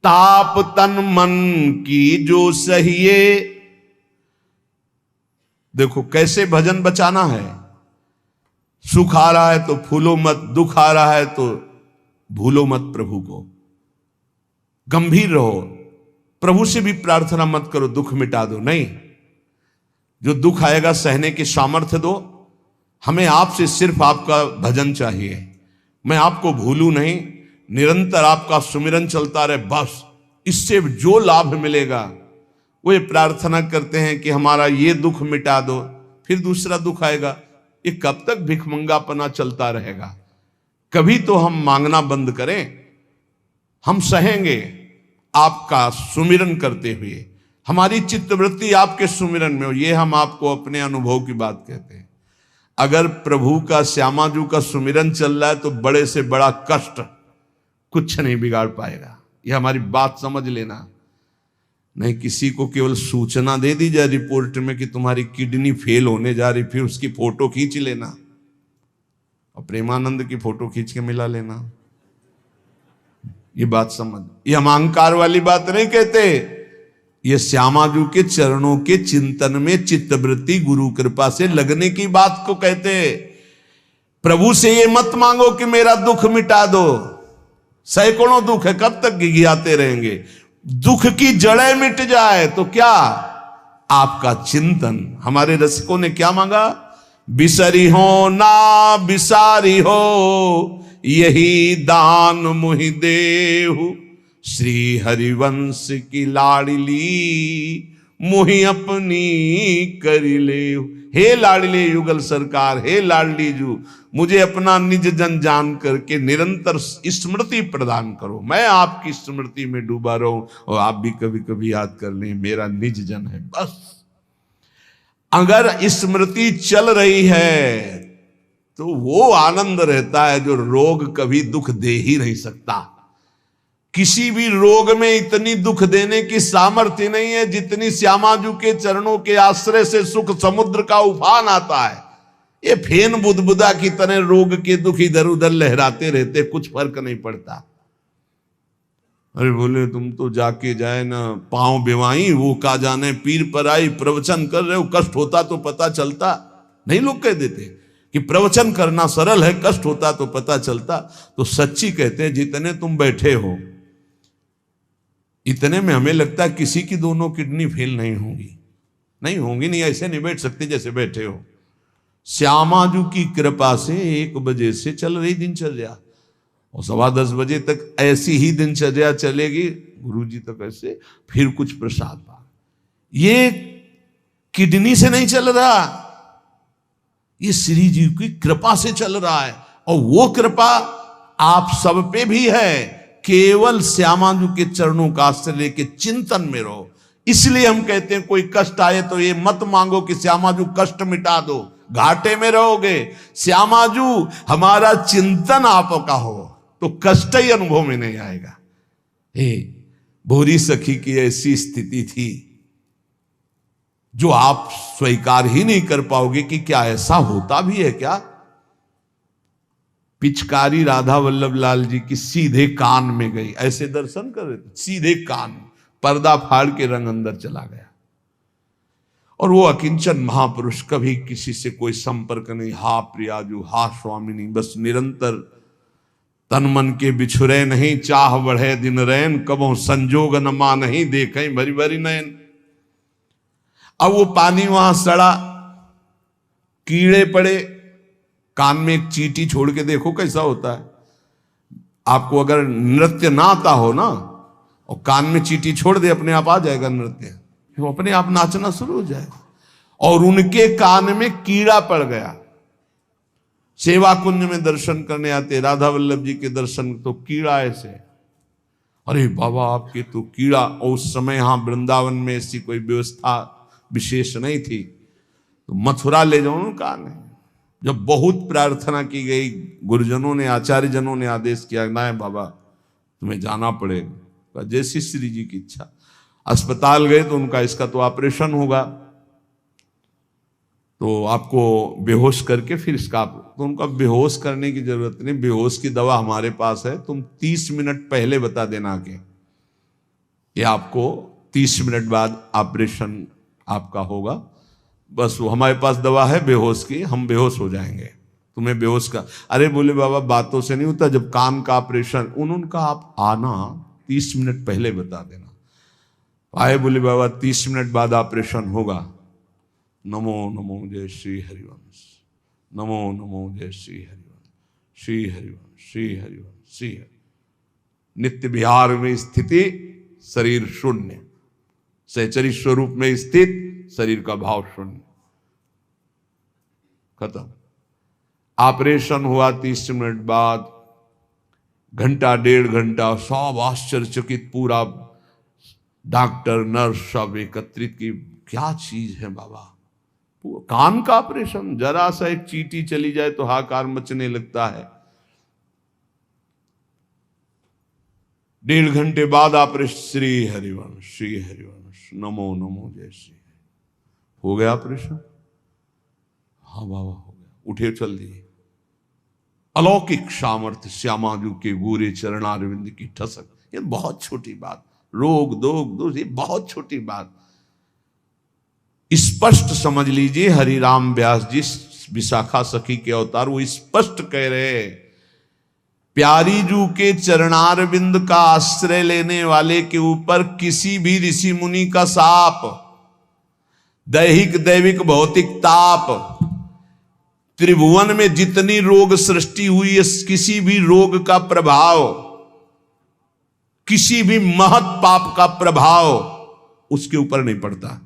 ताप तन मन की जो सहिए। देखो कैसे भजन बचाना है। सुख आ रहा है तो फूलो मत, दुख आ रहा है तो भूलो मत प्रभु को। गंभीर रहो, प्रभु से भी प्रार्थना मत करो दुख मिटा दो, नहीं। जो दुख आएगा सहने की सामर्थ्य दो। हमें आपसे सिर्फ आपका भजन चाहिए। मैं आपको भूलूं नहीं, निरंतर आपका सुमिरन चलता रहे, बस। इससे जो लाभ मिलेगा वो ये प्रार्थना करते हैं कि हमारा ये दुख मिटा दो, फिर दूसरा दुख आएगा। ये कब तक भिखमंगापना चलता रहेगा? कभी तो हम मांगना बंद करें। हम सहेंगे आपका सुमिरन करते हुए, हमारी चित्तवृत्ति आपके सुमिरन में हो। ये हम आपको अपने अनुभव की बात कहते हैं। अगर प्रभु का, श्यामाजू का सुमिरन चल रहा है तो बड़े से बड़ा कष्ट कुछ नहीं बिगाड़ पाएगा। ये हमारी बात समझ लेना। नहीं किसी को केवल सूचना दे दी जाए रिपोर्ट में कि तुम्हारी किडनी फेल होने जा रही, फिर उसकी फोटो खींच लेना और प्रेमानंद की फोटो खींच के मिला लेना। ये बात समझ। ये हम अहंकार वाली बात नहीं कहते। ये श्यामाजू के चरणों के चिंतन में चित्तवृत्ति गुरु कृपा से लगने की बात को कहते। प्रभु से ये मत मांगो कि मेरा दुख मिटा दो। सैकड़ों दुख है, कब तक गिघियाते रहेंगे? दुख की जड़ें मिट जाए तो क्या? आपका चिंतन। हमारे रसिकों ने क्या मांगा? बिसरी हो ना बिसारी हो, यही दान मुहि देहु। श्री हरिवंश की लाडली मुहि अपनी करी ले। हे लाडले युगल सरकार, हे लाडली जू, मुझे अपना निज जन जान करके निरंतर स्मृति प्रदान करो। मैं आपकी स्मृति में डूबा रहूं और आप भी कभी कभी याद कर लें मेरा निज जन है, बस। अगर स्मृति चल रही है तो वो आनंद रहता है जो रोग कभी दुख दे ही नहीं सकता। किसी भी रोग में इतनी दुख देने की सामर्थ्य नहीं है जितनी श्यामाजू के चरणों के आश्रय से सुख समुद्र का उफान आता है। ये फेन बुदबुदा की तरह रोग के दुख इधर उधर लहराते रहते, कुछ फर्क नहीं पड़ता। अरे बोले तुम तो जाके जाए ना पांव बेवाई, वो का जाने पीर पर आई, प्रवचन कर रहे हो, कष्ट होता तो पता चलता। नहीं लोग कह देते कि प्रवचन करना सरल है, कष्ट होता तो पता चलता। तो सच्ची कहते हैं जितने तुम बैठे हो इतने में हमें लगता है किसी की दोनों किडनी फेल नहीं होंगी। नहीं होंगी, नहीं ऐसे नहीं बैठ सकते जैसे बैठे हो। श्यामाजू की कृपा से 1 बजे से चल रही दिनचर्या और 10:15 बजे तक ऐसी ही दिनचर्या चलेगी। गुरुजी तक ऐसे, फिर कुछ प्रसाद पा। ये किडनी से नहीं चल रहा, ये श्री जी की कृपा से चल रहा है। और वो कृपा आप सब पे भी है। केवल श्यामाजू के चरणों का आश्रय लेके चिंतन में रहो। इसलिए हम कहते हैं कोई कष्ट आए तो ये मत मांगो कि श्यामाजू कष्ट मिटा दो, घाटे में रहोगे। श्यामाजू हमारा चिंतन आपका हो तो कष्ट ही अनुभव में नहीं आएगा। हे भोरी सखी की ऐसी स्थिति थी जो आप स्वीकार ही नहीं कर पाओगे कि क्या ऐसा होता भी है क्या। पिचकारी राधा वल्लभ लाल जी की सीधे कान में गई, ऐसे दर्शन कर रहे थे, सीधे कान, पर्दा फाड़ के रंग अंदर चला गया। और वो अकिंचन महापुरुष, कभी किसी से कोई संपर्क नहीं। हा प्रियाजू, हा स्वामिनी, बस निरंतर तन मन के बिछुरे नहीं, चाह बढ़े दिन रैन, कबो संजोग न मा नहीं, देखें भरी भरी नयन। अब वो पानी वहां सड़ा, कीड़े पड़े, कान में एक चींटी छोड़ के देखो कैसा होता है। आपको अगर नृत्य ना आता हो ना और कान में चींटी छोड़ दे, अपने आप आ जाएगा नृत्य, वो अपने आप नाचना शुरू हो जाएगा। और उनके कान में कीड़ा पड़ गया। सेवा कुंज में दर्शन करने आते राधा वल्लभ जी के दर्शन, तो कीड़ा ऐसे, अरे बाबा आपके तो कीड़ा। और उस समय यहां वृंदावन में ऐसी कोई व्यवस्था विशेष नहीं थी, तो मथुरा ले जाओ उनका नहीं। जब बहुत प्रार्थना की गई, गुरुजनों ने, आचार्य जनों ने आदेश किया, ना बाबा तुम्हें जाना पड़ेगा, जैसी श्री जी की इच्छा। अस्पताल गए तो उनका इसका तो ऑपरेशन होगा, तो आपको बेहोश करके फिर इसका, तो उनका बेहोश करने की जरूरत नहीं, बेहोश की दवा हमारे पास है, तुम 30 मिनट पहले बता देना के ये आपको 30 मिनट बाद ऑपरेशन आपका होगा। बस वो हमारे पास दवा है बेहोश की, हम बेहोश हो जाएंगे, तुम्हें बेहोश का। अरे बोले बाबा बातों से नहीं होता, जब कान का ऑपरेशन, उनका आप आना 30 मिनट पहले बता देना। आए बोले बाबा 30 मिनट बाद ऑपरेशन होगा। नमो नमो जय श्री हरिवंश, नमो नमो जय श्री हरिवंश, श्री हरिवंश, श्री हरिवंश, श्री हरि। नित्य विहार में स्थिति, शरीर शून्य, सहचरी स्वरूप में स्थित, शरीर का भाव शून्य, खत्म। ऑपरेशन हुआ 30 मिनट बाद, घंटा 1.5 घंटा सब आश्चर्यचकित, पूरा डॉक्टर नर्स सब एकत्रित की, क्या चीज है बाबा। कान का ऑपरेशन, जरा सा एक चींटी चली जाए तो हाहाकार मचने लगता है। 1.5 घंटे बाद ऑपरेशन, श्री हरिवंश, श्री हरिवंश, नमो नमो जय श्री। हो गया ऑपरेशन? हाँ बाबा हो गया। उठे चल दिए। अलौकिक सामर्थ्य, श्यामाजू के गोरे चरणारविंद की ठसक। ये बहुत छोटी बात, रोग दोग दोष, ये बहुत छोटी बात। स्पष्ट समझ लीजिए, हरिराम व्यास जी विशाखा सखी के अवतार, वो स्पष्ट कह रहे हैं, प्यारी जू के चरणारविंद का आश्रय लेने वाले के ऊपर किसी भी ऋषि मुनि का शाप, दैहिक दैविक भौतिक ताप, त्रिभुवन में जितनी रोग सृष्टि हुई है, किसी भी रोग का प्रभाव, किसी भी महत पाप का प्रभाव उसके ऊपर नहीं पड़ता।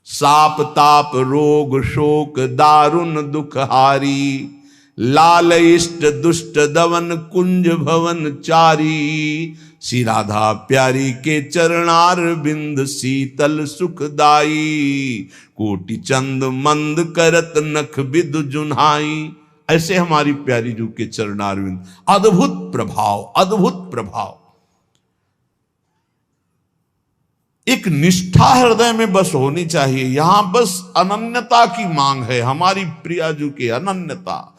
साप ताप रोग शोक दारुण दुख हारी, लाल इष्ट दुष्ट दवन कुंज भवन चारी, श्री राधा प्यारी के चरणार बिंद शीतल सुखदाई, कोटि चंद मंद करत नख विदु जुन्हाई। ऐसे हमारी प्यारी जू के चरणार बिंद, अद्भुत प्रभाव, अद्भुत प्रभाव। एक निष्ठा हृदय में बस होनी चाहिए। यहां बस अनन्यता की मांग है, हमारी प्रियाजू की अनन्यता,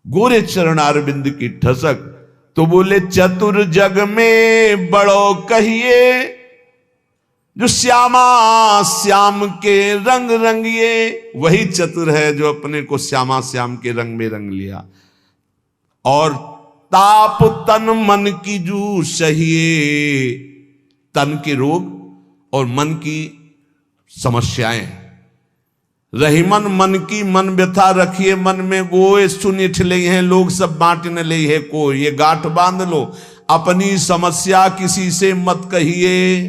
गोरे चरणारविंद की ठसक। तो बोले चतुर जग में बड़ो कहिए, जो श्यामा श्याम के रंग रंगिए। वही चतुर है जो अपने को श्यामा श्याम के रंग में रंग लिया। और ताप तन मन की जू सहिए, तन के रोग और मन की समस्याएं। रहीमन मन की मन व्यथा रखिए मन में, वो सुन ठिले हैं लोग सब बांट न ले है को। ये गांठ बांध लो, अपनी समस्या किसी से मत कहिए।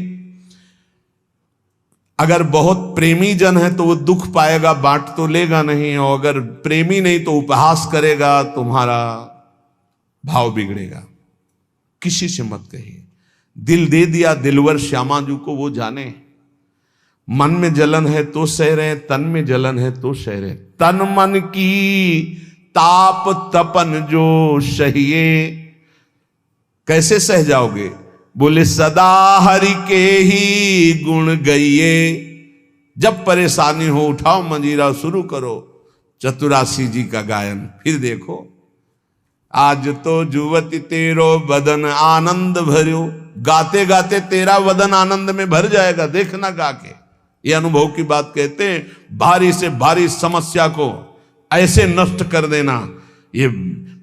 अगर बहुत प्रेमी जन है तो वो दुख पाएगा, बांट तो लेगा नहीं। और अगर प्रेमी नहीं तो उपहास करेगा, तुम्हारा भाव बिगड़ेगा। किसी से मत कहिए। दिल दे दिया दिलवर श्यामाजू को, वो जाने। मन में जलन है तो सह रहे, तन में जलन है तो सह रहे। तन मन की ताप तपन जो सहिए। कैसे सह जाओगे? बोले सदा हरि के ही गुण गइए। जब परेशानी हो उठाओ मंजीरा, शुरू करो चतुरासी जी का गायन। फिर देखो, आज तो जुवती तेरो बदन आनंद भर्यो। गाते गाते तेरा वदन आनंद में भर जाएगा, देखना गा के। ये अनुभव की बात कहते हैं। भारी से भारी समस्या को ऐसे नष्ट कर देना, ये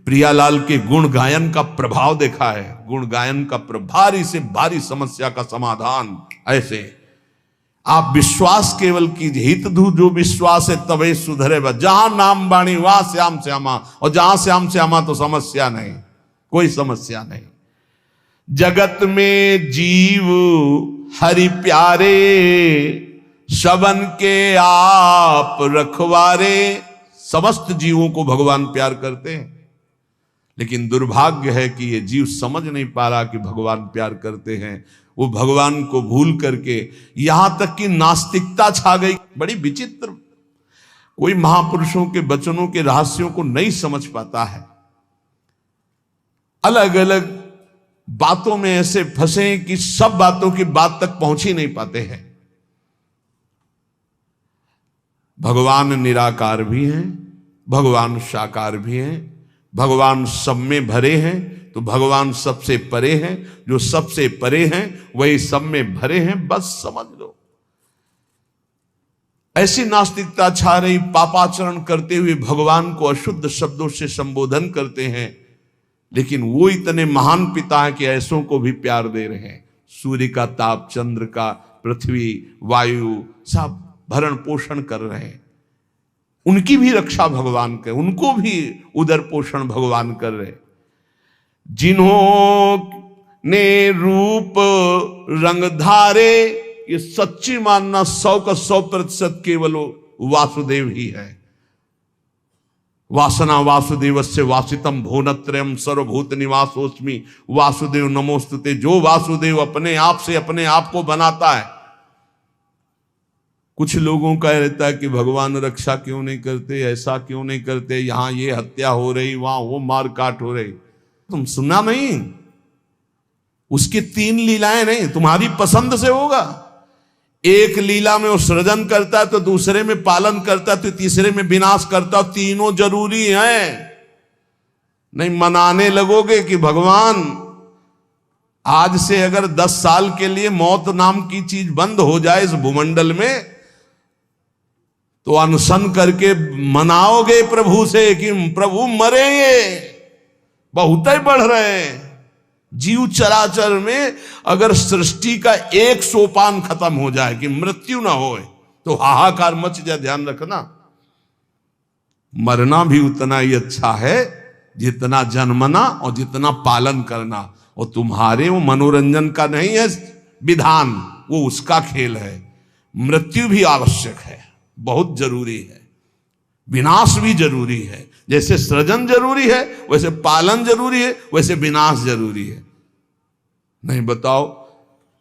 प्रियालाल के गुण गायन का प्रभाव देखा है। गुण गायन का भारी से भारी समस्या का समाधान ऐसे। आप विश्वास केवल कीजिए, हित धू जो विश्वास है तबे सुधरे। जहां नाम बाणी वहां श्याम श्यामा, और जहां श्याम श्यामा तो समस्या नहीं, कोई समस्या नहीं। जगत में जीव हरि प्यारे, सबन के आप रखवारे। समस्त जीवों को भगवान प्यार करते हैं, लेकिन दुर्भाग्य है कि ये जीव समझ नहीं पा रहा कि भगवान प्यार करते हैं। वो भगवान को भूल करके यहां तक कि नास्तिकता छा गई। बड़ी विचित्र, कोई महापुरुषों के वचनों के रहस्यों को नहीं समझ पाता है। अलग अलग बातों में ऐसे फंसे कि सब बातों की बात तक पहुंच ही नहीं पाते हैं। भगवान निराकार भी हैं, भगवान साकार भी हैं, भगवान सब में भरे हैं। तो भगवान सबसे परे हैं, जो सबसे परे हैं वही सब में भरे हैं, बस समझ लो। ऐसी नास्तिकता छा रही, पापाचरण करते हुए भगवान को अशुद्ध शब्दों से संबोधन करते हैं, लेकिन वो इतने महान पिता हैं कि ऐसों को भी प्यार दे रहे हैं। सूर्य का ताप, चंद्र का, पृथ्वी, वायु, सब भरण पोषण कर रहे हैं। उनकी भी रक्षा भगवान करे, उनको भी उदर पोषण भगवान कर रहे। जिन्होंने रूप रंग धारे, ये सच्ची मानना 100 का 100% केवल वासुदेव ही है। वासना वासुदेवस्य वासितम भुवनत्रयम् सर्वभूत निवासोस्मि वासुदेव नमोस्तुते। जो वासुदेव अपने आप से अपने आप को बनाता है। कुछ लोगों का रहता है कि भगवान रक्षा क्यों नहीं करते, ऐसा क्यों नहीं करते, यहां ये हत्या हो रही, वहां वो मार काट हो रही। तुम सुना नहीं? उसकी 3 लीलाएं नहीं, तुम्हारी पसंद से होगा। एक लीला में वो सृजन करता है, तो दूसरे में पालन करता है, तो तीसरे में विनाश करता है। तीनों जरूरी हैं। नहीं मनाने लगोगे कि भगवान आज से अगर 10 साल के लिए मौत नाम की चीज बंद हो जाए इस भूमंडल में, तो अनशन करके मनाओगे प्रभु से कि प्रभु मरेंगे, बहुत ही बढ़ रहे हैं। जीव चराचर में अगर सृष्टि का एक सोपान खत्म हो जाए कि मृत्यु ना हो, तो हाहाकार मच जाए। ध्यान रखना, मरना भी उतना ही अच्छा है जितना जन्मना और जितना पालन करना। और तुम्हारे वो मनोरंजन का नहीं है विधान, वो उसका खेल है। मृत्यु भी आवश्यक है, बहुत जरूरी है। विनाश भी जरूरी है। जैसे सृजन जरूरी है, वैसे पालन जरूरी है, वैसे विनाश जरूरी है। नहीं बताओ,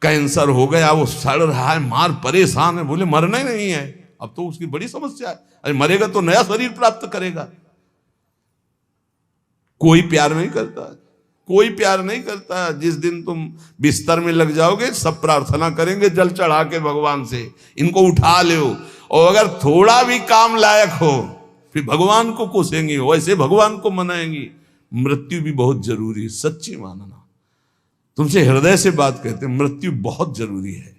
कैंसर हो गया, वो सड़ रहा है, मार परेशान है, बोले मरना ही नहीं है। अब तो उसकी बड़ी समस्या है। अरे मरेगा तो नया शरीर प्राप्त करेगा। कोई प्यार नहीं करता, कोई प्यार नहीं करता। जिस दिन तुम बिस्तर में लग जाओगे, सब प्रार्थना करेंगे जल चढ़ा के भगवान से, इनको उठा लो। और अगर थोड़ा भी काम लायक हो, फिर भगवान को कोसेंगे, वैसे भगवान को मनाएंगी। मृत्यु भी बहुत जरूरी है, सच्ची मानना। तुमसे हृदय से बात कहते हैं, मृत्यु बहुत जरूरी है।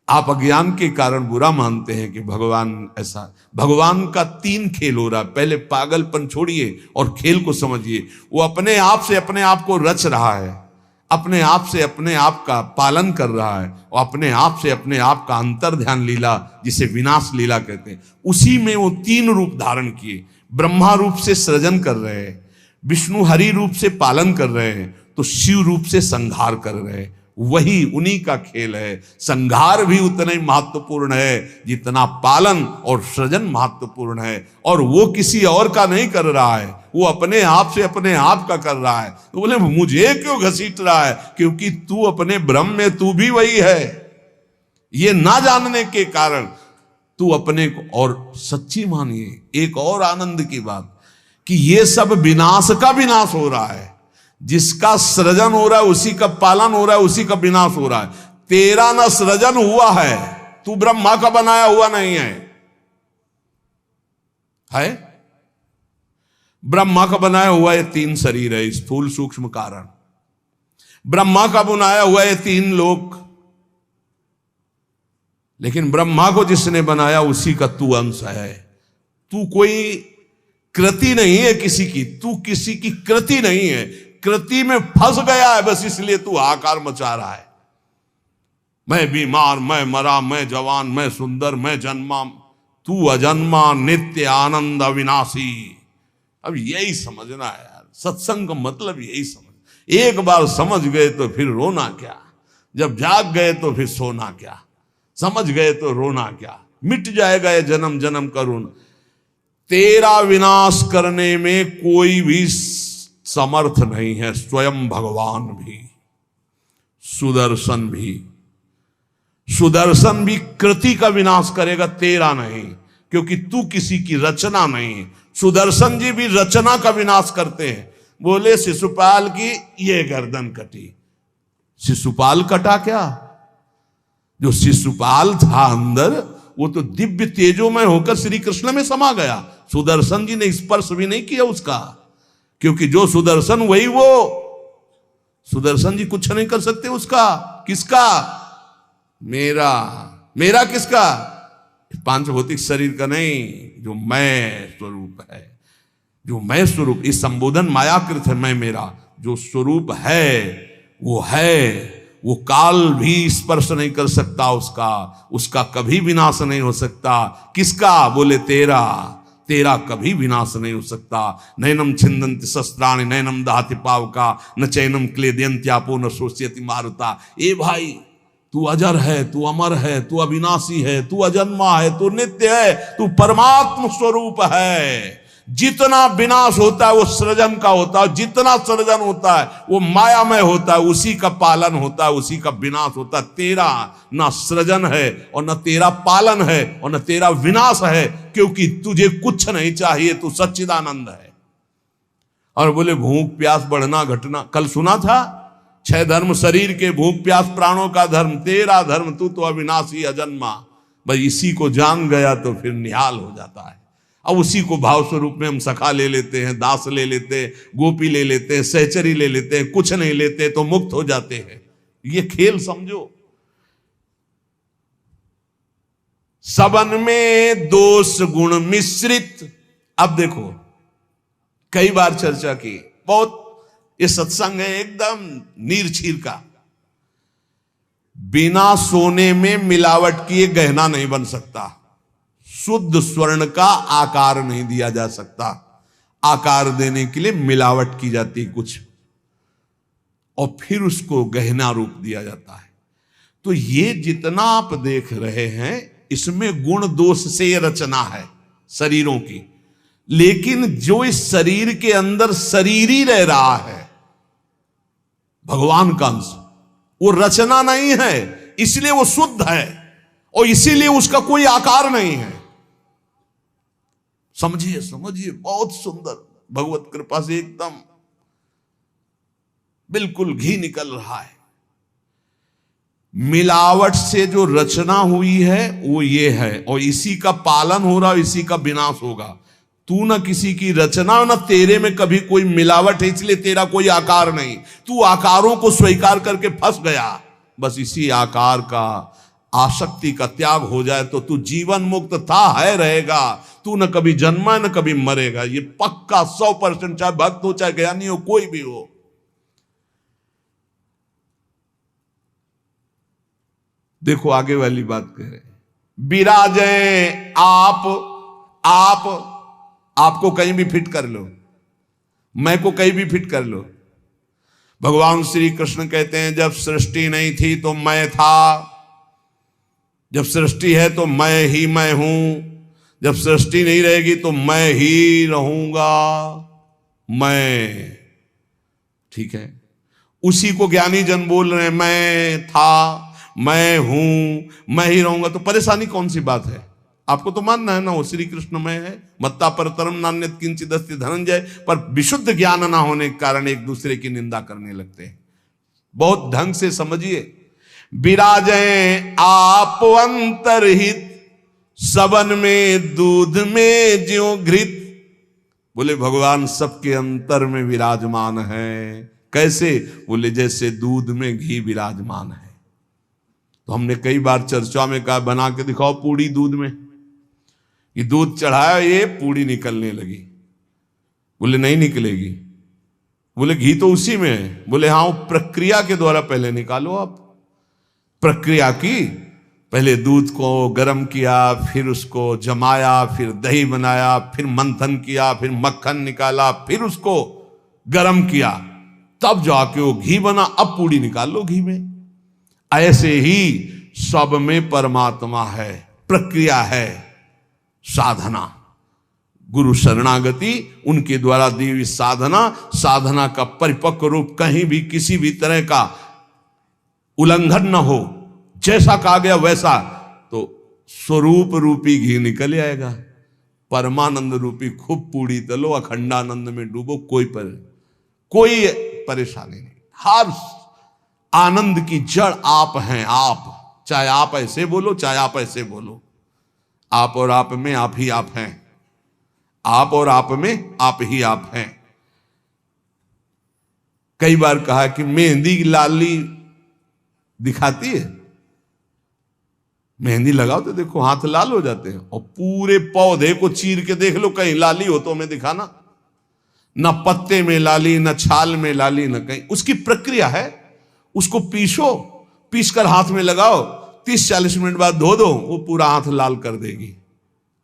आप अज्ञान के कारण बुरा मानते हैं कि भगवान ऐसा। भगवान का 3 खेल हो रहा। पहले पागलपन छोड़िए और खेल को समझिए। वो अपने आप से अपने आप को रच रहा है, अपने आप से अपने आप का पालन कर रहा है, और अपने आप से अपने आप का अंतर ध्यान लीला, जिसे विनाश लीला कहते हैं, उसी में वो 3 रूप धारण किए। ब्रह्मा रूप से सृजन कर रहे हैं, विष्णु हरि रूप से पालन कर रहे हैं, तो शिव रूप से संहार कर रहे हैं। वही उन्हीं का खेल है। संहार भी उतना ही महत्वपूर्ण है जितना पालन और सृजन महत्वपूर्ण है। और वो किसी और का नहीं कर रहा है, वो अपने आप से अपने आप का कर रहा है। तो बोले मुझे क्यों घसीट रहा है? क्योंकि तू अपने ब्रह्म में तू भी वही है। ये ना जानने के कारण तू अपने को। और सच्ची मानिए एक और आनंद की बात, कि ये सब विनाश का विनाश हो रहा है। जिसका सृजन हो रहा है उसी का पालन हो रहा है, उसी का विनाश हो रहा है। तेरा ना सृजन हुआ है, तू ब्रह्मा का बनाया हुआ नहीं है? ब्रह्मा का बनाया हुआ ये 3 शरीर है, स्थूल सूक्ष्म कारण। ब्रह्मा का बनाया हुआ ये 3 लोक। लेकिन ब्रह्मा को जिसने बनाया उसी का तू अंश है। तू कोई कृति नहीं है किसी की, तू किसी की कृति नहीं है। कृति में फंस गया है, बस इसलिए तू हाहाकार मचा रहा है। मैं बीमार, मैं मरा, मैं जवान, मैं सुंदर, मैं जन्मा। तू अजन्मा, नित्य आनंद अविनाशी। अब यही समझना है यार, सत्संग का मतलब यही समझ। एक बार समझ गए तो फिर रोना क्या, जब जाग गए तो फिर सोना क्या, समझ गए तो रोना क्या। मिट जाएगा ये जन्म जन्म का रोना। तेरा विनाश करने में कोई भी समर्थ नहीं है। स्वयं भगवान भी, सुदर्शन भी। सुदर्शन भी कृति का विनाश करेगा, तेरा नहीं, क्योंकि तू किसी की रचना नहीं। सुदर्शन जी भी रचना का विनाश करते हैं। बोले शिशुपाल की ये गर्दन कटी। शिशुपाल कटा क्या? जो शिशुपाल था अंदर, वो तो दिव्य तेजोमय होकर श्री कृष्ण में समा गया। सुदर्शन जी ने स्पर्श भी नहीं किया उसका, क्योंकि जो सुदर्शन वही वो सुदर्शन जी कुछ नहीं कर सकते उसका। किसका? मेरा। मेरा किसका? पांच भौतिक शरीर का नहीं, जो मैं स्वरूप है, जो मैं स्वरूप। इस संबोधन मायाकृत है, मैं मेरा जो स्वरूप है वो है। वो काल भी स्पर्श नहीं कर सकता उसका, उसका कभी विनाश नहीं हो सकता। किसका? बोले तेरा। तेरा कभी विनाश नहीं हो सकता। नैनम छिंदन्ति शस्त्राणि नैनम दहति पावका न चैनम क्लेदयन्त्यापो न शोष्यति मारुता। ए भाई, तू अजर है, तू अमर है, तू अविनाशी है, तू अजन्मा है, तू नित्य है, तू परमात्म स्वरूप है। जितना विनाश होता है वो सृजन का होता है, जितना सृजन होता है वो मायामय होता है, उसी का पालन होता है, उसी का विनाश होता है। तेरा ना सृजन है और न तेरा पालन है और न तेरा विनाश है, क्योंकि तुझे कुछ नहीं चाहिए, तू सच्चिदानंद है। और बोले भूख प्यास बढ़ना घटना, कल सुना था 6 धर्म शरीर के, भूख प्यास प्राणों का धर्म, तेरा धर्म तू तो अविनाशी अजन्मा। भाई इसी को जान गया तो फिर निहाल हो जाता है। अब उसी को भाव स्वरूप में हम सखा ले लेते हैं, दास ले लेते हैं, गोपी ले लेते हैं, सहचरी ले लेते हैं, कुछ नहीं लेते तो मुक्त हो जाते हैं। ये खेल समझो। सबन में दोष गुण मिश्रित। अब देखो, कई बार चर्चा की, बहुत ये सत्संग है एकदम नीरछीर का। बिना सोने में मिलावट किए गहना नहीं बन सकता। शुद्ध स्वर्ण का आकार नहीं दिया जा सकता। आकार देने के लिए मिलावट की जाती है कुछ, और फिर उसको गहना रूप दिया जाता है। तो ये जितना आप देख रहे हैं इसमें गुण दोष से ये रचना है शरीरों की। लेकिन जो इस शरीर के अंदर शरीर ही रह रहा है, भगवान का अंश, वो रचना नहीं है, इसलिए वो शुद्ध है और इसीलिए उसका कोई आकार नहीं है। समझिए समझिए, बहुत सुंदर, भगवत कृपा से एकदम बिल्कुल घी निकल रहा है। मिलावट से जो रचना हुई है वो ये है, और इसी का पालन हो रहा, इसी का विनाश होगा। तू ना किसी की रचना, ना तेरे में कभी कोई मिलावट है, इसलिए तेरा कोई आकार नहीं। तू आकारों को स्वीकार करके फंस गया। बस इसी आकार का, आसक्ति का त्याग हो जाए तो तू जीवन मुक्त था, है, रहेगा। तू न कभी जन्मा न कभी मरेगा, ये पक्का 100%, चाहे भक्त हो चाहे ज्ञानी हो, कोई भी हो। देखो आगे वाली बात कह रहे, विराजे आप आपको कहीं भी फिट कर लो, मैं को कहीं भी फिट कर लो। भगवान श्री कृष्ण कहते हैं जब सृष्टि नहीं थी तो मैं था, जब सृष्टि है तो मैं ही मैं हूं, जब सृष्टि नहीं रहेगी तो मैं ही रहूंगा। मैं, ठीक है, उसी को ज्ञानी जन बोल रहे हैं, मैं था, मैं हूं, मैं ही रहूंगा। तो परेशानी कौन सी बात है? आपको तो मानना है ना वो श्री कृष्ण में है। मत्ता परतरम नान्यत किंचित अस्ति धनंजय। पर विशुद्ध ज्ञान ना होने के कारण एक दूसरे की निंदा करने लगते हैं। बहुत ढंग से समझिए। विराजें आप अंतरहित, सबन में दूध में ज्यों घृत। बोले भगवान सबके अंतर में विराजमान है। कैसे? बोले जैसे दूध में घी विराजमान है। तो हमने कई बार चर्चा में कहा, बना के दिखाओ पूड़ी दूध में। ये दूध चढ़ाया, ये पूड़ी निकलने लगी। बोले नहीं निकलेगी। बोले घी तो उसी में है। बोले हाँ, वो प्रक्रिया के द्वारा पहले निकालो। आप प्रक्रिया की, पहले दूध को गर्म किया, फिर उसको जमाया, फिर दही बनाया, फिर मंथन किया, फिर मक्खन निकाला, फिर उसको गर्म किया, तब जाके वो घी बना। अब पूड़ी निकाल लो घी में। ऐसे ही सब में परमात्मा है, प्रक्रिया है, साधना, गुरु शरणागति, उनके द्वारा दी हुई साधना, साधना का परिपक्व रूप, कहीं भी किसी भी तरह का उल्लंघन न हो, जैसा कहा गया वैसा, तो स्वरूप रूपी घी निकल आएगा। परमानंद रूपी खूब पूड़ी तलो, अखंडानंद में डूबो, कोई परेशानी नहीं। हर आनंद की जड़ आप हैं। आप, चाहे आप ऐसे बोलो चाहे आप ऐसे बोलो, आप और आप में आप ही आप हैं। आप और आप में आप ही आप हैं। कई बार कहा कि मेहंदी की लाली दिखाती है, मेहंदी लगाओ तो देखो हाथ लाल हो जाते हैं, और पूरे पौधे को चीर के देख लो कहीं लाली हो तो हमें दिखाना। न पत्ते में लाली, न छाल में लाली, न कहीं। उसकी प्रक्रिया है, उसको पीसो, पीस कर हाथ में लगाओ, 30-40 मिनट बाद धो दो, वो पूरा हाथ लाल कर देगी।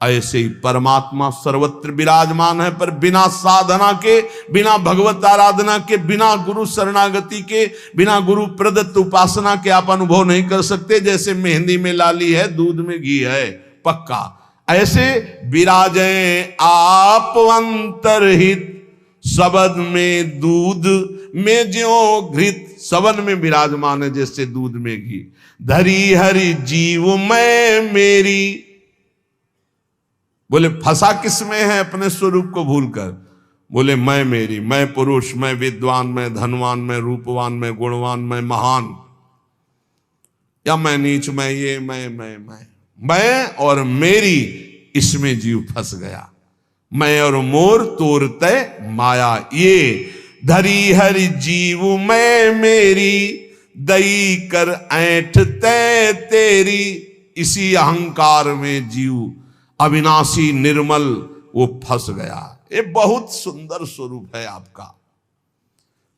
ऐसे ही परमात्मा सर्वत्र विराजमान है, पर बिना साधना के, बिना भगवत आराधना के, बिना गुरु शरणागति के, बिना गुरु प्रदत्त उपासना के आप अनुभव नहीं कर सकते। जैसे मेहंदी में लाली है, दूध में घी है, पक्का ऐसे विराजें आप अंतरहित, शब्द में दूध में ज्यों घृत। शब्द में विराजमान है जैसे दूध में घी। धरी हरि जीव मैं मेरी, बोले फंसा किसमें है अपने स्वरूप को भूलकर। बोले मैं मेरी, मैं पुरुष, मैं विद्वान, मैं धनवान, मैं रूपवान, मैं गुणवान, मैं महान, या मैं नीच, मैं ये, मैं और मेरी, इसमें जीव फंस गया। मैं और मोर तोरते माया ये। धरी हरि जीव मैं मेरी, दई कर ऐठ तै तेरी। इसी अहंकार में जीव अविनाशी निर्मल वो फंस गया। ये बहुत सुंदर स्वरूप है आपका,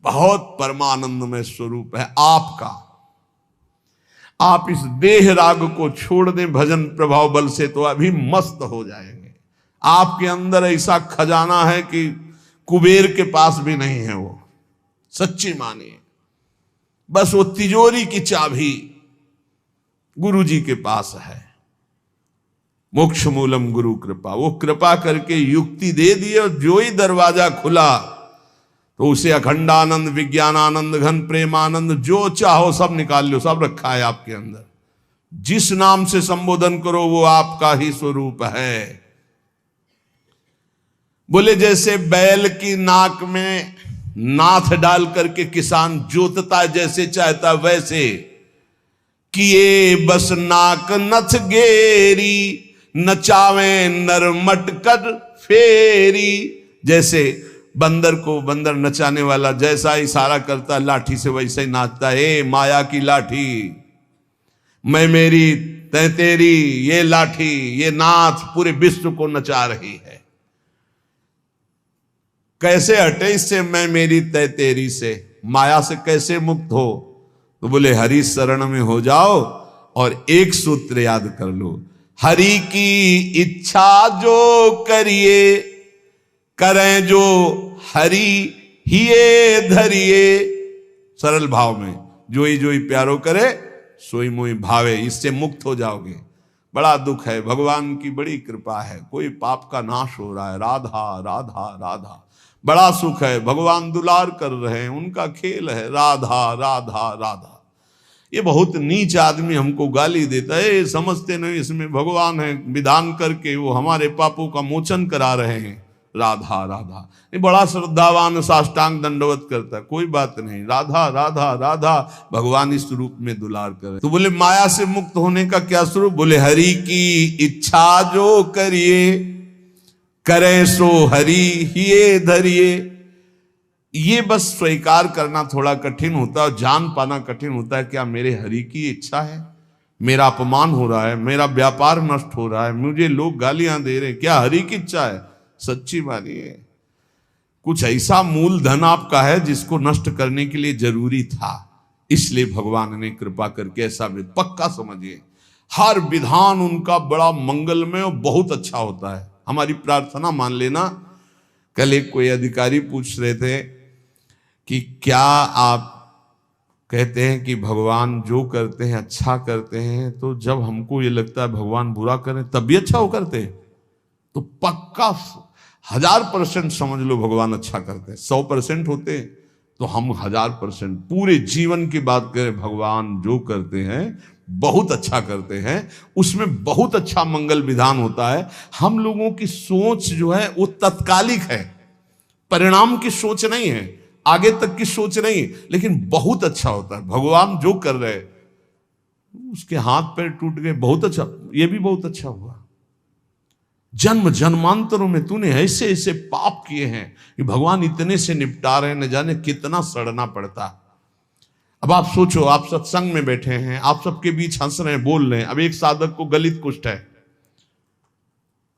बहुत परमानंदमय स्वरूप है आपका। आप इस देह राग को छोड़ दें भजन प्रभाव बल से तो अभी मस्त हो जाएंगे। आपके अंदर ऐसा खजाना है कि कुबेर के पास भी नहीं है वो, सच्ची मानिए। बस वो तिजोरी की चाबी गुरु जी के पास है। मोक्ष मूलम गुरु कृपा, वो कृपा करके युक्ति दे दी और जो ही दरवाजा खुला तो उसे अखंडानंद, विज्ञानानंद, घन प्रेमानंद, जो चाहो सब निकाल लो, सब रखा है आपके अंदर। जिस नाम से संबोधन करो वो आपका ही स्वरूप है। बोले जैसे बैल की नाक में नाथ डाल करके किसान जोतता जैसे चाहता वैसे, किए बस नाक नथ गेरी, नचावे नर मटकर फेरी। जैसे बंदर को बंदर नचाने वाला जैसा इशारा करता लाठी से वैसे ही नाचता है। माया की लाठी, मैं मेरी तै तेरी, ये लाठी, ये नाथ पूरे विश्व को नचा रही है। कैसे हटे इससे मैं मेरी तै तेरी से, माया से कैसे मुक्त हो? तो बोले हरि शरण में हो जाओ और एक सूत्र याद कर लो, हरि की इच्छा जो करिए, करें जो हरि हिये धरिए। सरल भाव में जो ही प्यारो करे सोई मोई भावे, इससे मुक्त हो जाओगे। बड़ा दुख है, भगवान की बड़ी कृपा है, कोई पाप का नाश हो रहा है। राधा राधा राधा, बड़ा सुख है, भगवान दुलार कर रहे हैं, उनका खेल है। राधा राधा राधा। ये बहुत नीच आदमी हमको गाली देता है, समझते नहीं इसमें भगवान है, विधान करके वो हमारे पापों का मोचन करा रहे हैं। राधा राधा, ये बड़ा श्रद्धावान साष्टांग दंडवत करता है, कोई बात नहीं। राधा राधा राधा, भगवान इस रूप में दुलार करे। तो बोले माया से मुक्त होने का क्या स्वरूप? बोले हरि की इच्छा जो करिए, करें सो हरि हिये धरिए। ये बस स्वीकार करना थोड़ा कठिन होता है, जान पाना कठिन होता है। क्या मेरे हरि की इच्छा है? मेरा अपमान हो रहा है, मेरा व्यापार नष्ट हो रहा है, मुझे लोग गालियां दे रहे हैं, क्या हरि की इच्छा है? सच्ची मानिए कुछ ऐसा मूलधन आपका है जिसको नष्ट करने के लिए जरूरी था, इसलिए भगवान ने कृपा करके ऐसा पक्का समझिए। हर विधान उनका बड़ा मंगलमय और बहुत अच्छा होता है। हमारी प्रार्थना मान लेना। कल एक कोई अधिकारी पूछ रहे थे कि क्या आप कहते हैं कि भगवान जो करते हैं अच्छा करते हैं, तो जब हमको ये लगता है भगवान बुरा करें तब भी अच्छा हो करते हैं? तो पक्का 1000% समझ लो भगवान अच्छा करते हैं। 100% होते तो हम 1000% पूरे जीवन की बात करें, भगवान जो करते हैं बहुत अच्छा करते हैं, उसमें बहुत अच्छा मंगल विधान होता है। हम लोगों की सोच जो है वो तत्कालिक है, परिणाम की सोच नहीं है, आगे तक की सोच नहीं, लेकिन बहुत अच्छा होता है। भगवान जो कर रहे, उसके हाथ पैर टूट गए, बहुत अच्छा, ये भी बहुत अच्छा हुआ। जन्म जन्मांतरों में तूने ऐसे ऐसे पाप किए हैं कि भगवान इतने से निपटा रहे, न जाने कितना सड़ना पड़ता। अब आप सोचो, आप सत्संग में बैठे हैं, आप सबके बीच हंस रहे हैं, बोल रहे हैं। अब एक साधक को गलित कुष्ठ है,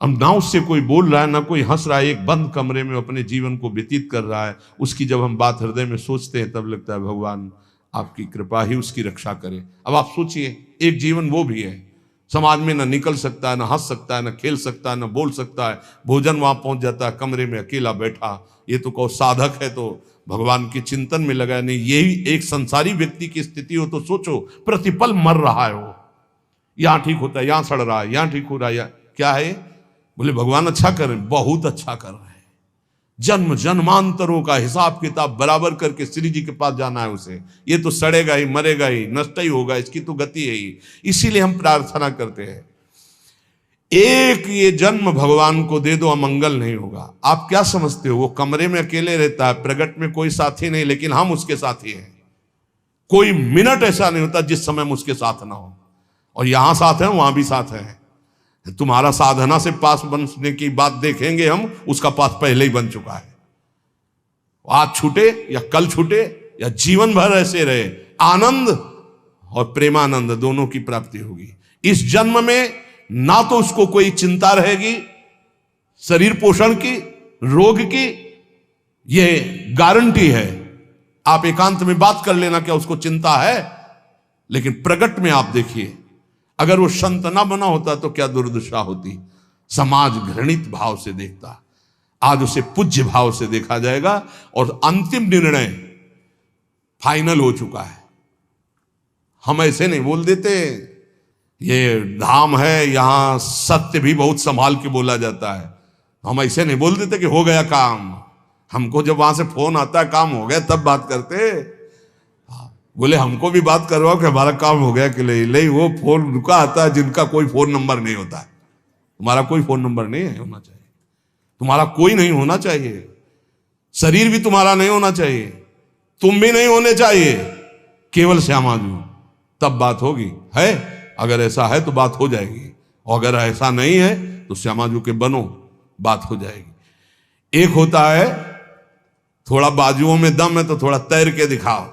अब ना उससे कोई बोल रहा है ना कोई हंस रहा है, एक बंद कमरे में अपने जीवन को व्यतीत कर रहा है। उसकी जब हम बात हृदय में सोचते हैं तब लगता है भगवान आपकी कृपा ही उसकी रक्षा करे। अब आप सोचिए, एक जीवन वो भी है, समाज में ना निकल सकता है, ना हंस सकता है, ना खेल सकता है, ना बोल सकता है, भोजन वहां पहुंच जाता है, कमरे में अकेला बैठा। ये तो कहो साधक है तो भगवान के चिंतन में लगा, नहीं यही एक संसारी व्यक्ति की स्थिति हो तो सोचो, प्रतिपल मर रहा है वो, यहां ठीक होता है, यहां सड़ रहा है, यहां ठीक हो रहा है, क्या है? बोले भगवान अच्छा कर रहे हैं, बहुत अच्छा कर रहे हैं। जन्म जन्मांतरों का हिसाब किताब बराबर करके श्री जी के पास जाना है उसे। ये तो सड़ेगा ही, मरेगा ही, नष्ट ही होगा, इसकी तो गति है ही। इसीलिए हम प्रार्थना करते हैं, एक ये जन्म भगवान को दे दो, अमंगल नहीं होगा। आप क्या समझते हो, वो कमरे में अकेले रहता है, प्रगट में कोई साथी नहीं, लेकिन हम उसके साथी हैं। कोई मिनट ऐसा नहीं होता जिस समय हम उसके साथ ना हो, और यहां साथ है, वहां भी साथ है। तुम्हारा साधना से पास बनने की बात देखेंगे हम, उसका पास पहले ही बन चुका है। आज छूटे या कल छूटे या जीवन भर ऐसे रहे, आनंद और प्रेमानंद दोनों की प्राप्ति होगी। इस जन्म में ना तो उसको कोई चिंता रहेगी शरीर पोषण की, रोग की, यह गारंटी है। आप एकांत में बात कर लेना, क्या उसको चिंता है? लेकिन प्रगट में आप देखिए, अगर वो संत ना बना होता तो क्या दुर्दशा होती। समाज घृणित भाव से देखता, आज उसे पूज्य भाव से देखा जाएगा, और अंतिम निर्णय फाइनल हो चुका है। हम ऐसे नहीं बोल देते, ये धाम है, यहां सत्य भी बहुत संभाल के बोला जाता है। हम ऐसे नहीं बोल देते कि हो गया काम। हमको जब वहां से फोन आता है काम हो गया तब बात करते। बोले हमको भी बात करवाओ कि हमारा काम हो गया कि नहीं। वो फोन रुका आता है जिनका कोई फोन नंबर नहीं होता है। तुम्हारा कोई फोन नंबर नहीं है, होना चाहिए। तुम्हारा कोई नहीं होना चाहिए, शरीर भी तुम्हारा नहीं होना चाहिए, तुम भी नहीं होने चाहिए, केवल श्यामाजू, तब बात होगी। है अगर ऐसा है तो बात हो जाएगी, और अगर ऐसा नहीं है तो श्यामाजू के बनो, बात हो जाएगी। एक होता है थोड़ा बाजुओं में दम है तो थोड़ा तैर के दिखाओ।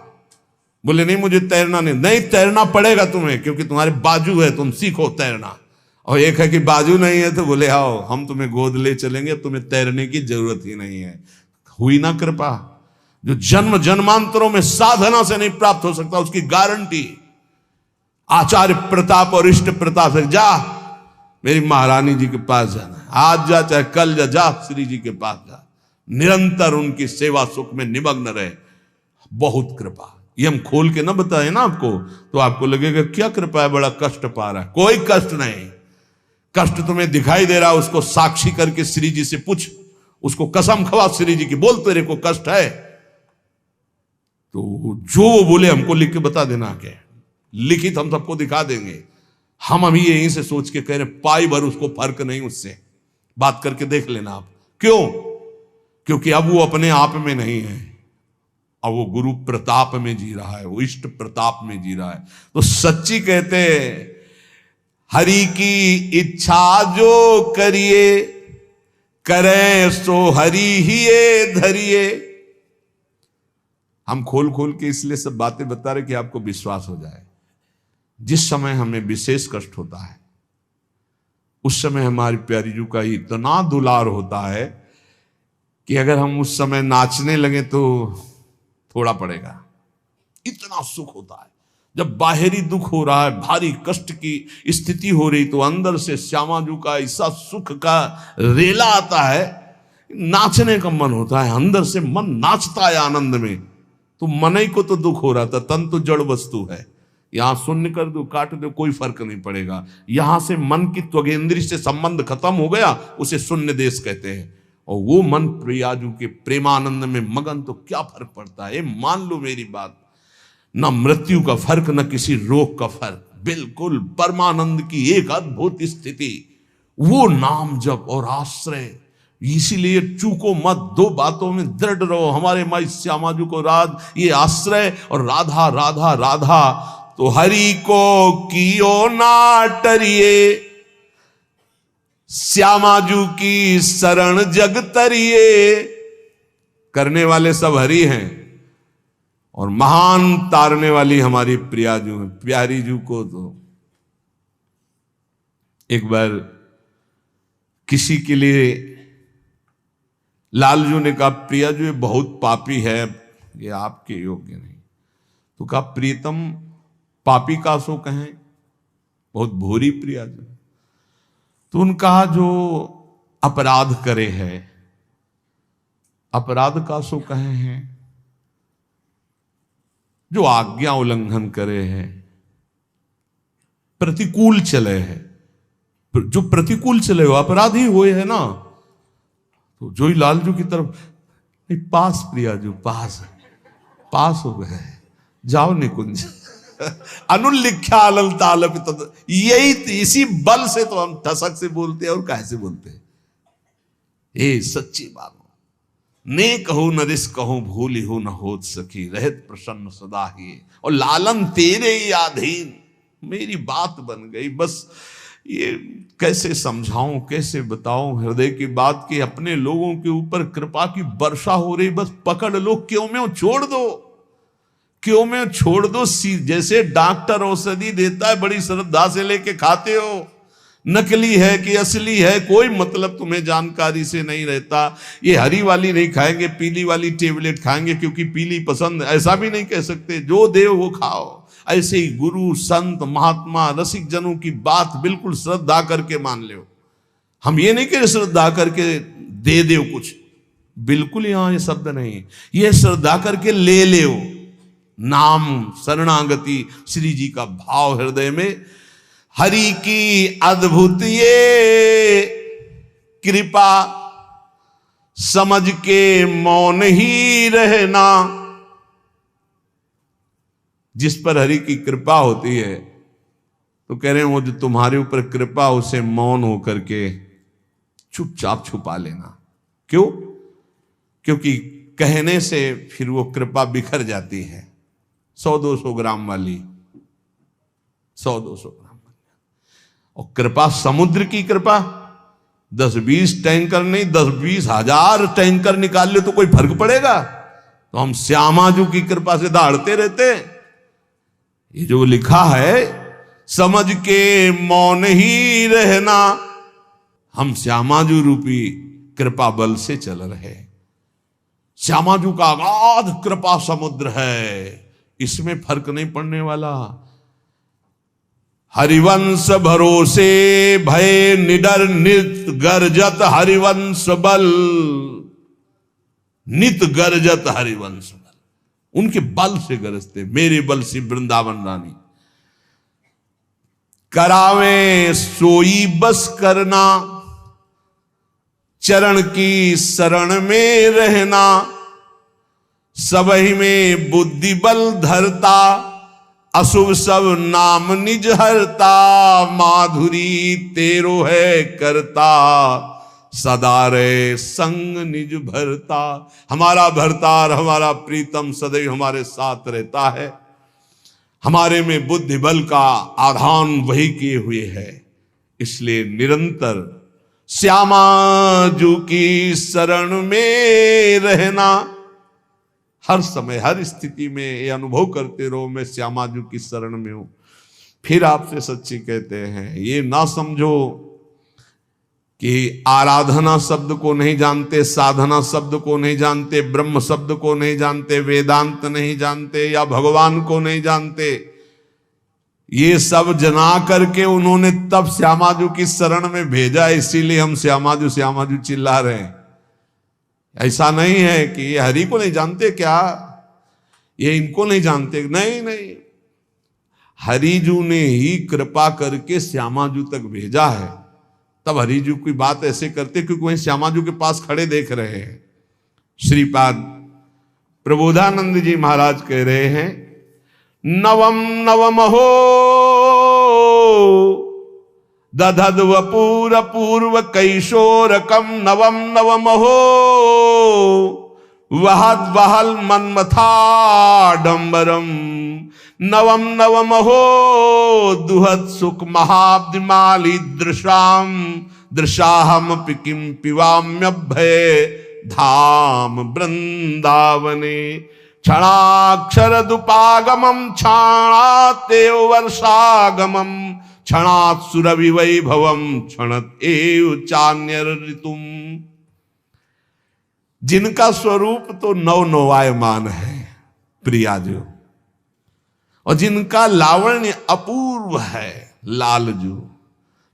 बोले नहीं मुझे तैरना नहीं तैरना पड़ेगा तुम्हें, क्योंकि तुम्हारे बाजू है, तुम सीखो तैरना। और एक है कि बाजू नहीं है तो बोले आओ हम तुम्हें गोद ले चलेंगे, तुम्हें तैरने की जरूरत ही नहीं है। हुई ना कृपा। जो जन्म जन्मांतरों में साधना से नहीं प्राप्त हो सकता, उसकी गारंटी आचार्य प्रताप और इष्ट प्रताप से। जा मेरी महारानी जी के पास जाना, आज जा चाहे कल जा श्री जी के पास जा, निरंतर उनकी सेवा सुख में निमग्न रहे। बहुत कृपा। ये हम खोल के ना बताए ना आपको तो आपको लगेगा क्या कृपा है, बड़ा कष्ट पा रहा है। कोई कष्ट नहीं। कष्ट तुम्हें दिखाई दे रहा है, उसको साक्षी करके श्री जी से पूछ, उसको कसम खवा श्री जी की, बोल तेरे को कष्ट है तो जो वो बोले हमको लिख के बता देना, क्या लिखित हम सबको दिखा देंगे। हम अभी यहीं से सोच के कह रहे पाई भर उसको फर्क नहीं, उससे बात करके देख लेना आप। क्यों? क्योंकि अब वो अपने आप में नहीं है, अब वो गुरु प्रताप में जी रहा है, वो इष्ट प्रताप में जी रहा है। तो सच्ची कहते हैं हरि की इच्छा जो करिए, करे सो हरि ही ये धरिए। हम खोल खोल के इसलिए सब बातें बता रहे कि आपको विश्वास हो जाए। जिस समय हमें विशेष कष्ट होता है उस समय हमारी प्यारी जू का इतना दुलार होता है कि अगर हम उस समय नाचने लगे तो थोड़ा पड़ेगा। इतना सुख होता है जब बाहरी दुख हो रहा है, भारी कष्ट की स्थिति हो रही, तो अंदर से श्यामाजू का ऐसा सुख का रेला आता है, नाचने का मन होता है, अंदर से मन नाचता है आनंद में। तो मन ही को तो दुख हो रहा था, तन तो जड़ वस्तु है, यहां शून्य कर दो काट दो कोई फर्क नहीं पड़ेगा। यहां से मन की त्वगेंद्री से संबंध खत्म हो गया, उसे शून्य देश कहते हैं। और वो मन प्रियाजू के प्रेमानंद में मगन, तो क्या फर्क पड़ता है। मान लो मेरी बात, न मृत्यु का फर्क न किसी रोग का फर्क, बिल्कुल परमानंद की एक अद्भुत स्थिति। वो नाम जप और आश्रय, इसीलिए चूको मत, दो बातों में दृढ़ रहो। हमारे माई श्यामाजू को राज ये आश्रय और राधा राधा राधा, तो हरि को कियो ना टरिए। श्यामाजू की शरण जग तरिए, करने वाले सब हरि हैं और महान तारने वाली हमारी प्रियाजू है। प्यारी जू को तो एक बार किसी के लिए लालजू ने कहा, प्रियाजू ये बहुत पापी है, ये आपके योग्य नहीं। तो कहा, प्रीतम पापी का सो कहें, बहुत भूरी प्रियाजू। तो उन कहा, जो अपराध करे है, अपराध का सो कहे हैं, जो आज्ञा उल्लंघन करे है, प्रतिकूल चले है, जो प्रतिकूल चले हो अपराधी हुए है ना। तो जो ही लालजू की तरफ, नहीं पास प्रियाजू, पास हो गए, जाओ निकुंज। अनुल्लिख्या अलल तालपित, यही इसी बल से तो हम ठसक से बोलते हैं और कैसे बोलते हैं। ये सच्ची बात, ने कहूं नरिस कहूं भूली हो न होत सकी, रहत प्रसन्न सदा ही, और लालन तेरे ही अधीन। मेरी बात बन गई, बस ये कैसे समझाऊं, कैसे बताऊं हृदय की बात की। अपने लोगों के ऊपर कृपा की वर्षा हो रही, बस पकड़ लो, क्यों में छोड़ दो, क्यों में छोड़ दो। जैसे डॉक्टर औषधि देता है, बड़ी श्रद्धा से लेके खाते हो, नकली है कि असली है कोई मतलब तुम्हें जानकारी से नहीं रहता। ये हरी वाली नहीं खाएंगे, पीली वाली टेबलेट खाएंगे क्योंकि पीली पसंद, ऐसा भी नहीं कह सकते। जो देव वो खाओ। ऐसे ही गुरु संत महात्मा रसिक जनों की बात बिल्कुल श्रद्धा करके मान लो। हम ये नहीं कह श्रद्धा करके दे दो कुछ, बिल्कुल यहां ये शब्द नहीं, ये श्रद्धा करके ले लो। नाम शरणागति श्री जी का भाव हृदय में, हरि की अद्भुत ये कृपा, समझ के मौन ही रहना। जिस पर हरि की कृपा होती है तो कह रहे हैं, वो जो तुम्हारे ऊपर कृपा, उसे मौन होकर के चुपचाप छुपा लेना। क्यों? क्योंकि कहने से फिर वो कृपा बिखर जाती है। 100-200 ग्राम वाली, 100-200 ग्राम वाली। और कृपा समुद्र की कृपा, 10-20 टैंकर नहीं, 10-20 हजार टैंकर निकाल ले तो कोई फर्क पड़ेगा? तो हम श्यामाजू की कृपा से दहाड़ते रहते। ये जो लिखा है, समझ के मौन ही रहना, हम श्यामाजू रूपी कृपा बल से चल रहे। श्यामाजू का अगाध कृपा समुद्र है, इसमें फर्क नहीं पड़ने वाला। हरिवंश भरोसे भय निडर नित गर्जत हरिवंश बल, नित गर्जत हरिवंश बल। उनके बल से गरजते, मेरे बल से वृंदावन रानी। करावे सोई बस करना, चरण की शरण में रहना। सबहि में बुद्धि बल धरता, अशुभ सब नाम निज हरता। माधुरी तेरो है करता, सदा रे संग निज भरता। हमारा भरतार, हमारा प्रीतम सदैव हमारे साथ रहता है। हमारे में बुद्धि बल का आधान वही किए हुए है। इसलिए निरंतर श्यामाजू की शरण में रहना, हर समय हर स्थिति में ये अनुभव करते रहो, मैं श्यामाजू की शरण में हूं। फिर आपसे सच्ची कहते हैं, ये ना समझो कि आराधना शब्द को नहीं जानते, साधना शब्द को नहीं जानते, ब्रह्म शब्द को नहीं जानते, वेदांत नहीं जानते या भगवान को नहीं जानते। ये सब जना करके उन्होंने तब श्यामाजू की शरण में भेजा, इसीलिए हम श्यामाजू श्यामाजू चिल्ला रहे हैं। ऐसा नहीं है कि ये हरि को नहीं जानते क्या, ये इनको नहीं जानते, नहीं नहीं, हरिजू ने ही कृपा करके श्यामाजू तक भेजा है। तब हरिजू की बात ऐसे करते क्योंकि वहीं श्यामाजू के पास खड़े देख रहे हैं। श्रीपाद प्रबोधानंद जी महाराज कह रहे हैं, नवम नवम हो दधद वपूर पूर्व कैशोरकम, नवम नवम हो वहद वहल मन्मथाडंबरम। नवम नवम हो दुहत सुख महाब्दिमाली दृशाम, दृशाहम किम पिवाम्यभय धाम वृंदावने। क्षणाक्षरदुपागमं क्षणातेव वर्षागमं क्षणात् सुरभिवैभवं क्षणत एव चान्यर ऋतुम। जिनका स्वरूप तो नवनवायमान है प्रियाजो, और जिनका लावण्य अपूर्व है लालजू।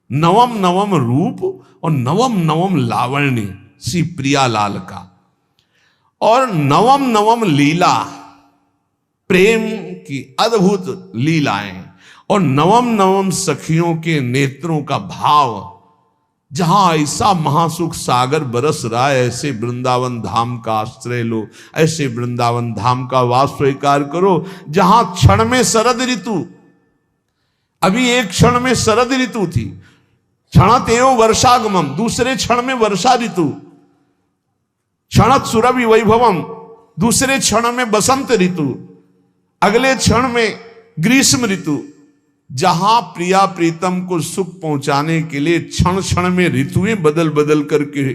नवम नवम रूप और नवम नवम लावण्य श्री प्रिया लाल का, और नवम नवम लीला, प्रेम की अद्भुत लीलाएं, और नवम नवम सखियों के नेत्रों का भाव। जहां ऐसा महासुख सागर बरस रहा है, ऐसे वृंदावन धाम का आश्रय लो, ऐसे वृंदावन धाम का वास स्वीकार करो, जहां क्षण में शरद ऋतु, अभी एक क्षण में शरद ऋतु थी, क्षणत एव वर्षागमम, दूसरे क्षण में वर्षा ऋतु, क्षणत सुरभि वैभवम, दूसरे क्षण में बसंत ऋतु, अगले क्षण में ग्रीष्म ऋतु। जहां प्रिया प्रीतम को सुख पहुंचाने के लिए क्षण क्षण में ऋतुएं बदल बदल करके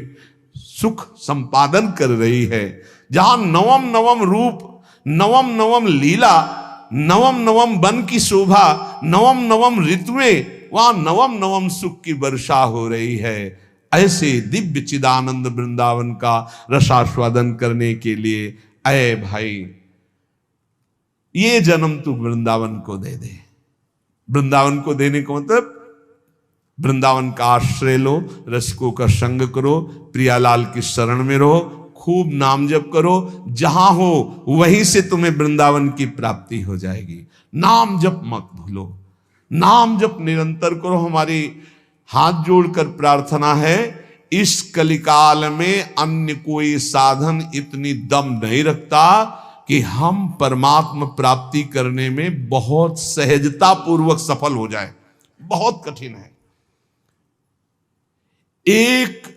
सुख संपादन कर रही है, जहां नवम नवम रूप, नवम नवम लीला, नवम नवम वन की शोभा, नवम नवम ऋतुएं, वहां नवम नवम सुख की वर्षा हो रही है। ऐसे दिव्य चिदानंद वृंदावन का रसास्वादन करने के लिए अय भाई, ये जन्म तू वृंदावन को दे दे। वृंदावन को देने का मतलब वृंदावन का आश्रय लो, रसिकों का संग करो, प्रियालाल की शरण में रहो, खूब नाम जप करो, जहां हो वहीं से तुम्हें वृंदावन की प्राप्ति हो जाएगी। नाम जप मत भूलो, नाम जप निरंतर करो। हमारी हाथ जोड़कर प्रार्थना है, इस कलिकाल में अन्य कोई साधन इतनी दम नहीं रखता कि हम परमात्मा प्राप्ति करने में बहुत सहजता पूर्वक सफल हो जाए। बहुत कठिन है। एक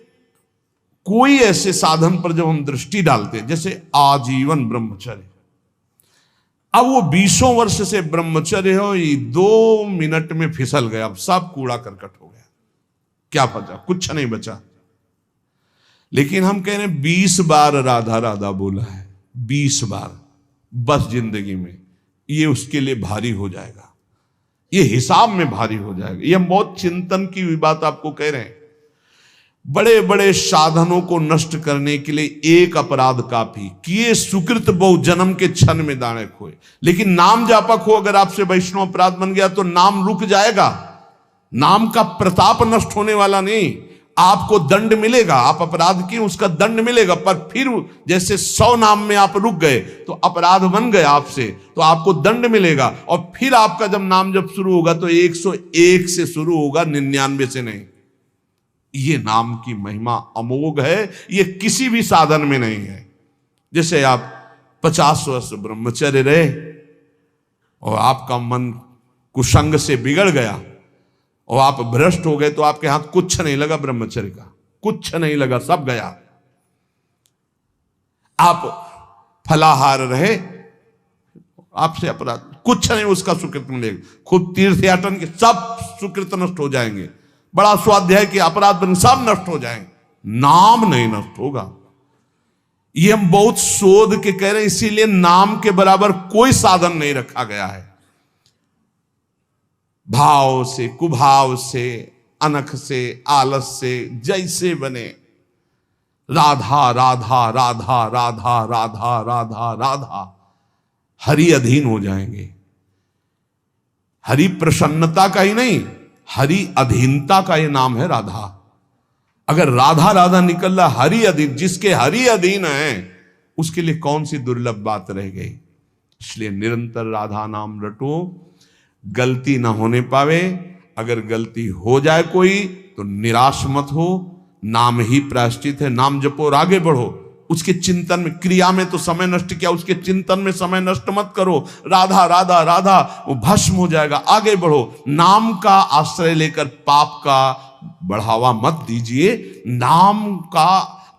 कोई ऐसे साधन पर जब हम दृष्टि डालते हैं, जैसे आजीवन ब्रह्मचर्य, अब वो 20 वर्ष से ब्रह्मचर्य हो, ये 2 मिनट में फिसल गया, अब सब कूड़ा करकट हो गया, क्या बचा? कुछ नहीं बचा। लेकिन हम कह रहे हैं 20 बार राधा राधा बोला है, 20 बार बस जिंदगी में, ये उसके लिए भारी हो जाएगा, ये हिसाब में भारी हो जाएगा। ये हम बहुत चिंतन की हुई बात आपको कह रहे हैं। बड़े बड़े साधनों को नष्ट करने के लिए एक अपराध काफी, किए सुकृत बहु जन्म के क्षण में दाने खोए। लेकिन नाम जापक हो, अगर आपसे वैष्णव अपराध बन गया तो नाम रुक जाएगा, नाम का प्रताप नष्ट होने वाला नहीं। आपको दंड मिलेगा, आप अपराध किए उसका दंड मिलेगा, पर फिर जैसे 100 नाम में आप रुक गए तो अपराध बन गए आपसे, तो आपको दंड मिलेगा। और फिर आपका जब नाम जब शुरू होगा तो 101 से शुरू होगा, 99 से नहीं। ये नाम की महिमा अमोघ है, ये किसी भी साधन में नहीं है। जैसे आप 50 वर्ष ब्रह्मचर्य रहे और आपका मन कुसंग से बिगड़ गया और आप भ्रष्ट हो गए, तो आपके हाथ कुछ नहीं लगा, ब्रह्मचर्य का कुछ नहीं लगा, सब गया। आप फलाहार रहे, आपसे अपराध कुछ नहीं, उसका सुकृत मिलेगा। खुद तीर्थ याटन के सब सुकृत नष्ट हो जाएंगे, बड़ा स्वाध्याय के अपराध बन सब नष्ट हो जाएंगे, नाम नहीं नष्ट होगा। ये हम बहुत शोध के कह रहे हैं, इसीलिए नाम के बराबर कोई साधन नहीं रखा गया है। भाव से, कुभाव से, अनख से, आलस से, जैसे बने राधा राधा राधा राधा राधा राधा राधा, हरि अधीन हो जाएंगे। हरि प्रसन्नता का ही नहीं, हरि अधीनता का ये नाम है राधा। अगर राधा राधा निकल रहा, हरि अधीन, जिसके हरि अधीन है उसके लिए कौन सी दुर्लभ बात रह गई। इसलिए निरंतर राधा नाम रटो, गलती ना होने पावे। अगर गलती हो जाए कोई तो निराश मत हो, नाम ही प्रायश्चित है। नाम जपो और आगे बढ़ो। उसके चिंतन में, क्रिया में तो समय नष्ट किया, उसके चिंतन में समय नष्ट मत करो। राधा राधा राधा, वो भस्म हो जाएगा, आगे बढ़ो। नाम का आश्रय लेकर पाप का बढ़ावा मत दीजिए, नाम का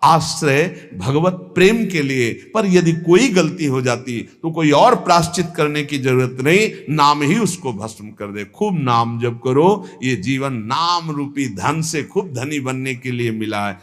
आश्रय भगवत प्रेम के लिए। पर यदि कोई गलती हो जाती तो कोई और प्रायश्चित करने की जरूरत नहीं, नाम ही उसको भस्म कर दे। खूब नाम जप करो, ये जीवन नाम रूपी धन से खूब धनी बनने के लिए मिला है।